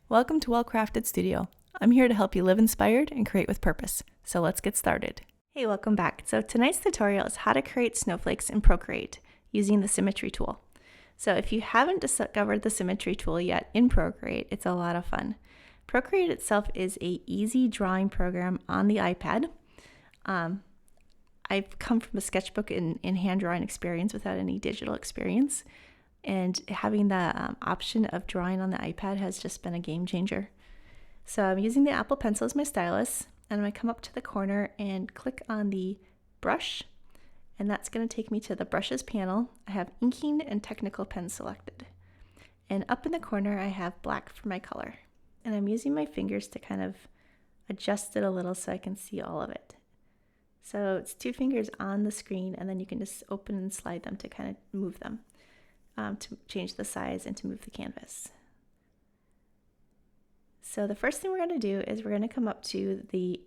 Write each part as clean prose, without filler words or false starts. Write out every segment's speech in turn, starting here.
Welcome to Well Crafted Studio. I'm here to help you live inspired and create with purpose. So let's get started. Hey, welcome back. So tonight's tutorial is how to create snowflakes in Procreate using the Symmetry tool. So if you haven't discovered the Symmetry tool yet in Procreate, it's a lot of fun. Procreate itself is an easy drawing program on the iPad. I've come from a sketchbook and hand drawing experience without any digital experience. And having the option of drawing on the iPad has just been a game changer. So I'm using the Apple Pencil as my stylus, and I'm going to come up to the corner and click on the brush, and that's going to take me to the brushes panel. I have inking and technical pen selected. And up in the corner I have black for my color. And I'm using my fingers to kind of adjust it a little so I can see all of it. So it's 2 fingers on the screen, and then you can just open and slide them to kind of move them. To change the size and to move the canvas. So the first thing we're going to do is we're going to come up to the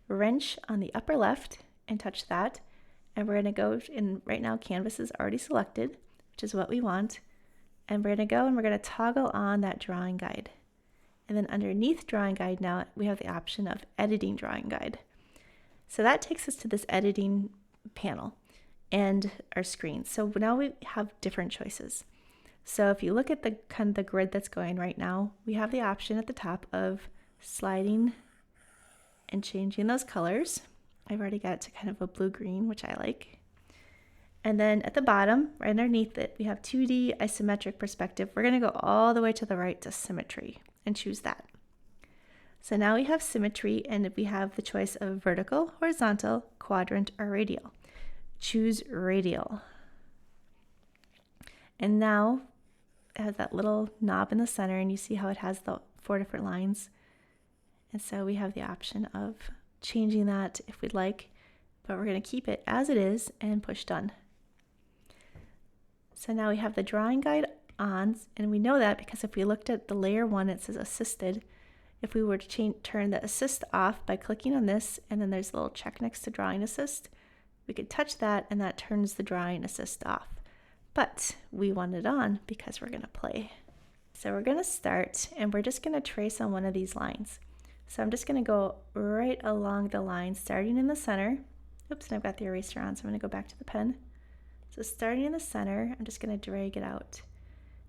wrench on the upper left and touch that. And we're going to go in, right now canvas is already selected, which is what we want. And we're going to go and we're going to toggle on that drawing guide. And then underneath drawing guide now we have the option of editing drawing guide. So that takes us to this editing panel and our screen. So now we have different choices. So if you look at the kind of the grid that's going right now, we have the option at the top of sliding and changing those colors. I've already got it to kind of a blue-green, which I like. And then at the bottom, right underneath it, we have 2D isometric perspective. We're going to go all the way to the right to symmetry and choose that. So now we have symmetry, and we have the choice of vertical, horizontal, quadrant, or radial. Choose radial. And now it has that little knob in the center, and you see how it has the 4 different lines. And so we have the option of changing that if we'd like, but we're going to keep it as it is and push done. So now we have the drawing guide on, and we know that because if we looked at the layer 1, it says assisted. If we were to turn the assist off by clicking on this, and then there's a little check next to drawing assist, we could touch that and that turns the drawing assist off. But we want it on because we're going to play. So we're going to start and we're just going to trace on one of these lines. So I'm just going to go right along the line starting in the center. Oops, and I've got the eraser on, so I'm going to go back to the pen. So starting in the center, I'm just going to drag it out.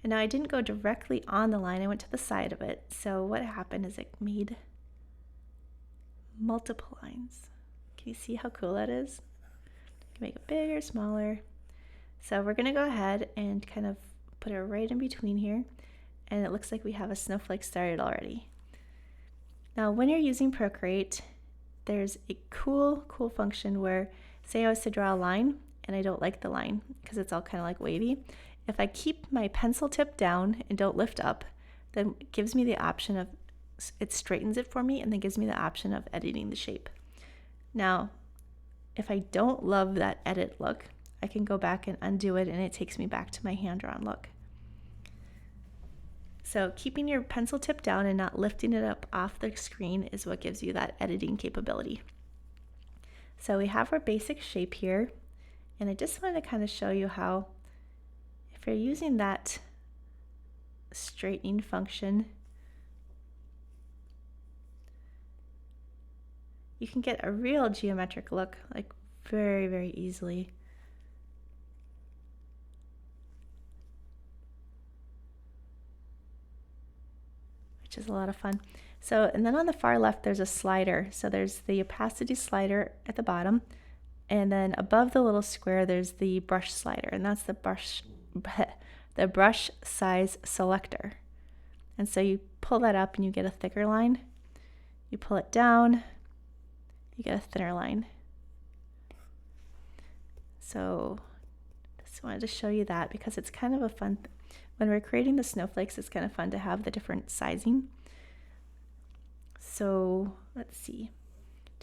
And now I didn't go directly on the line, I went to the side of it. So what happened is it made multiple lines. Can you see how cool that is? Make it bigger, smaller. So we're going to go ahead and kind of put it right in between here, and it looks like we have a snowflake started already. Now when you're using Procreate, there's a cool function where, say I was to draw a line and I don't like the line because it's all kind of like wavy. If I keep my pencil tip down and don't lift up, then it gives me the option of, it straightens it for me and then gives me the option of editing the shape. Now if I don't love that edit look, I can go back and undo it, and it takes me back to my hand-drawn look. So keeping your pencil tip down and not lifting it up off the screen is what gives you that editing capability. So we have our basic shape here, and I just wanted to kind of show you how, if you're using that straightening function, you can get a real geometric look, like very, very easily. Which is a lot of fun. So, and then on the far left, there's a slider. So there's the opacity slider at the bottom, and then above the little square, there's the brush slider, and that's the brush size selector. And so you pull that up and you get a thicker line. You pull it down, you get a thinner line. So just wanted to show you that because it's kind of a fun, when we're creating the snowflakes, it's kind of fun to have the different sizing. So let's see,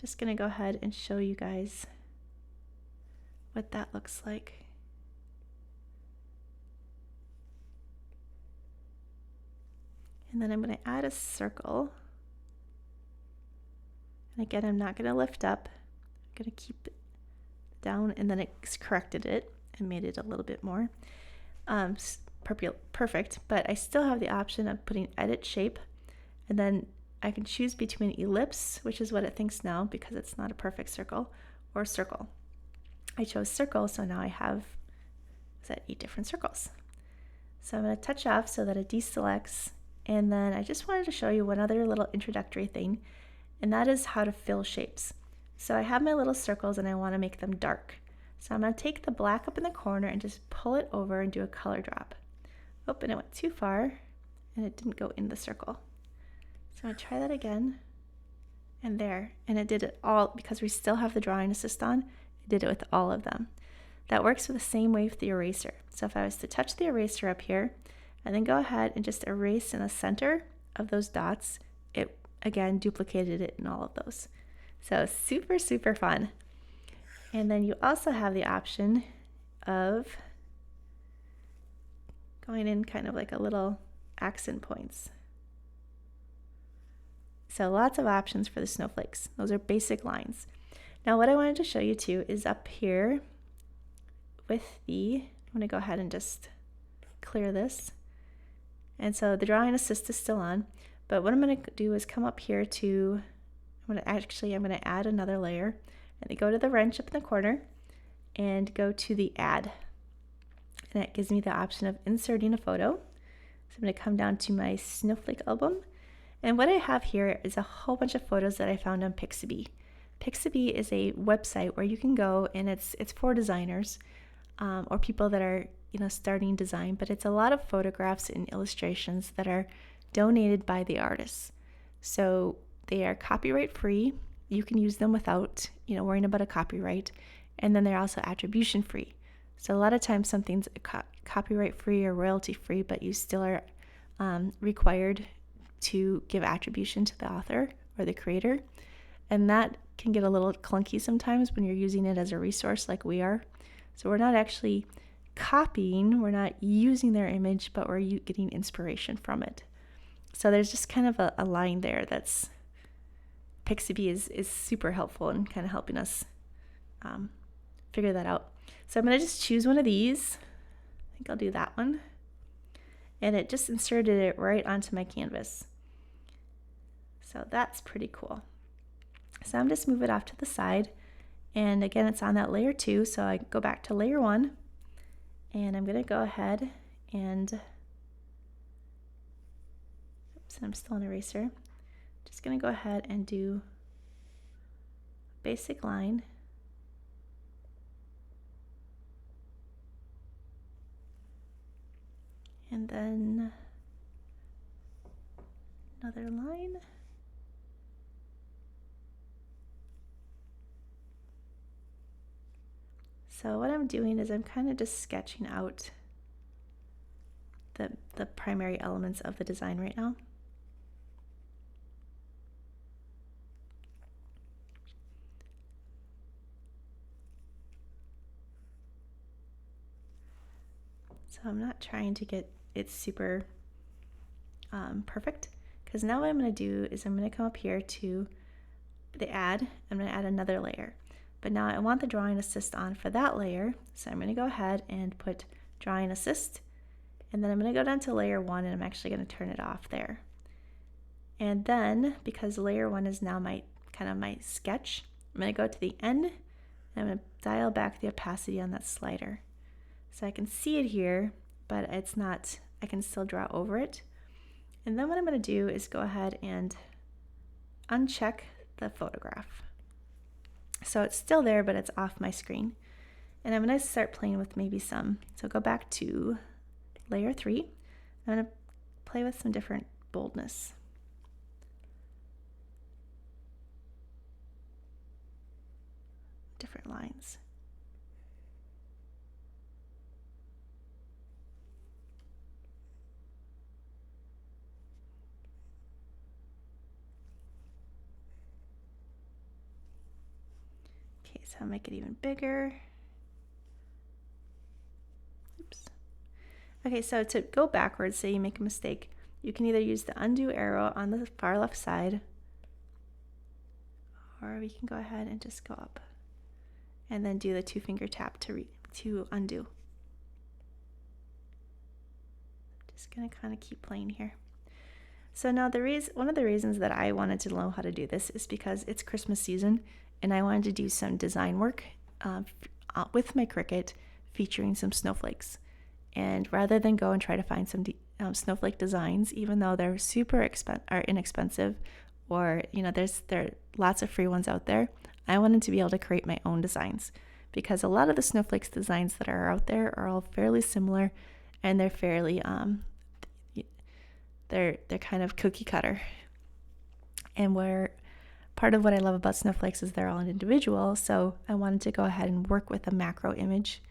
just gonna go ahead and show you guys what that looks like. And then I'm gonna add a circle. And again, I'm not gonna lift up, I'm gonna keep it down, and then it's corrected it and made it a little bit more perfect, but I still have the option of putting edit shape, And then I can choose between ellipse, which is what it thinks now because it's not a perfect circle, or circle. I chose circle, so now I have 8 different circles. So I'm going to touch off so that it deselects, and then I just wanted to show you one other little introductory thing, and that is how to fill shapes. So I have my little circles and I want to make them dark. So I'm going to take the black up in the corner and just pull it over and do a color drop. Oh, and it went too far and it didn't go in the circle. So I'm going to try that again, and there, and it did it all because we still have the drawing assist on. It did it with all of them. That works with the same way with the eraser. So if I was to touch the eraser up here and then go ahead and just erase in the center of those dots, it again duplicated it in all of those. So super, super fun. And then you also have the option of going in kind of like a little accent points. So lots of options for the snowflakes. Those are basic lines. Now what I wanted to show you too is up here with I'm going to go ahead and just clear this. And so the drawing assist is still on, but what I'm going to do is come up here to, I'm going to add another layer, and then go to the wrench up in the corner and go to the add. And that gives me the option of inserting a photo. So I'm going to come down to my snowflake album. And what I have here is a whole bunch of photos that I found on Pixabay. Pixabay is a website where you can go, and it's for designers or people that are starting design, but it's a lot of photographs and illustrations that are donated by the artists. So they are copyright free. You can use them without worrying about a copyright, and then they're also attribution free. So a lot of times something's copyright free or royalty free, but you still are required to give attribution to the author or the creator, and that can get a little clunky sometimes when you're using it as a resource like we are. So we're not actually copying, we're not using their image, but we're getting inspiration from it. So there's just kind of a line there that's Pixabay is super helpful in kind of helping us figure that out. So I'm going to just choose one of these. I think I'll do that one. And it just inserted it right onto my canvas. So that's pretty cool. So I'm just move it off to the side. And again, it's on that layer 2. So I go back to layer 1. And I'm going to go ahead and, oops, I'm still an eraser. Just going to go ahead and do a basic line. And then another line. So what I'm doing is I'm kind of just sketching out the primary elements of the design right now. So I'm not trying to get it super perfect, because now what I'm going to do is I'm going to come up here to the add. I'm going to add another layer. But now I want the drawing assist on for that layer, so I'm going to go ahead and put drawing assist, and then I'm going to go down to layer 1, and I'm actually going to turn it off there. And then because layer 1 is now my sketch, I'm going to go to the end, and I'm going to dial back the opacity on that slider. So I can see it here, but it's not, I can still draw over it. And then what I'm going to do is go ahead and uncheck the photograph. So it's still there, but it's off my screen. And I'm going to start playing with maybe some. So go back to layer 3. I'm going to play with some different boldness. Different lines. So I'll make it even bigger. Oops. Okay, so to go backwards, say you make a mistake, you can either use the undo arrow on the far left side, or we can go ahead and just go up and then do the 2-finger tap to undo. Just gonna kind of keep playing here. So now one of the reasons that I wanted to know how to do this is because it's Christmas season and I wanted to do some design work with my Cricut featuring some snowflakes. And rather than go and try to find some snowflake designs, even though they're super inexpensive, or there are lots of free ones out there, I wanted to be able to create my own designs because a lot of the snowflakes designs that are out there are all fairly similar, and they're fairly they're kind of cookie cutter. And where part of what I love about snowflakes is they're all individual, so I wanted to go ahead and work with a macro image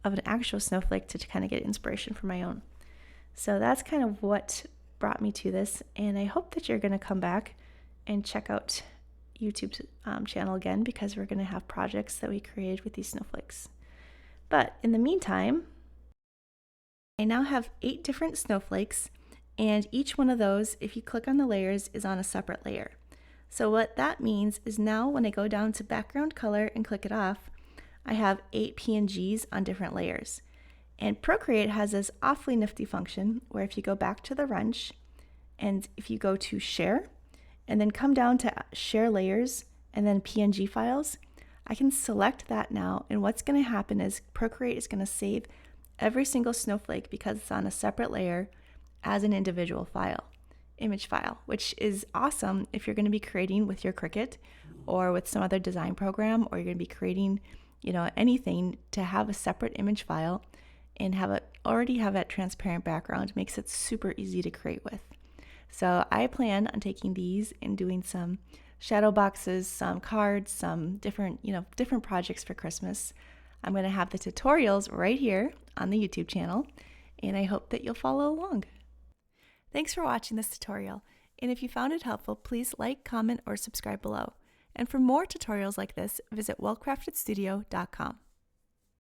of an actual snowflake to kind of get inspiration for my own. So that's kind of what brought me to this, and I hope that you're going to come back and check out YouTube's channel again, because we're going to have projects that we created with these snowflakes. But in the meantime, I now have 8 different snowflakes, and each one of those, if you click on the layers, is on a separate layer. So what that means is now when I go down to background color and click it off, I have 8 PNGs on different layers. And Procreate has this awfully nifty function where if you go back to the wrench and if you go to share and then come down to share layers and then PNG files, I can select that now, and what's going to happen is Procreate is going to save every single snowflake because it's on a separate layer as an individual image file, which is awesome if you're going to be creating with your Cricut or with some other design program, or you're going to be creating, anything, to have a separate image file and already have that transparent background makes it super easy to create with. So I plan on taking these and doing some shadow boxes, some cards, some different projects for Christmas. I'm going to have the tutorials right here on the YouTube channel, and I hope that you'll follow along. Thanks for watching this tutorial, and if you found it helpful, please like, comment, or subscribe below. And for more tutorials like this, visit wellcraftedstudio.com.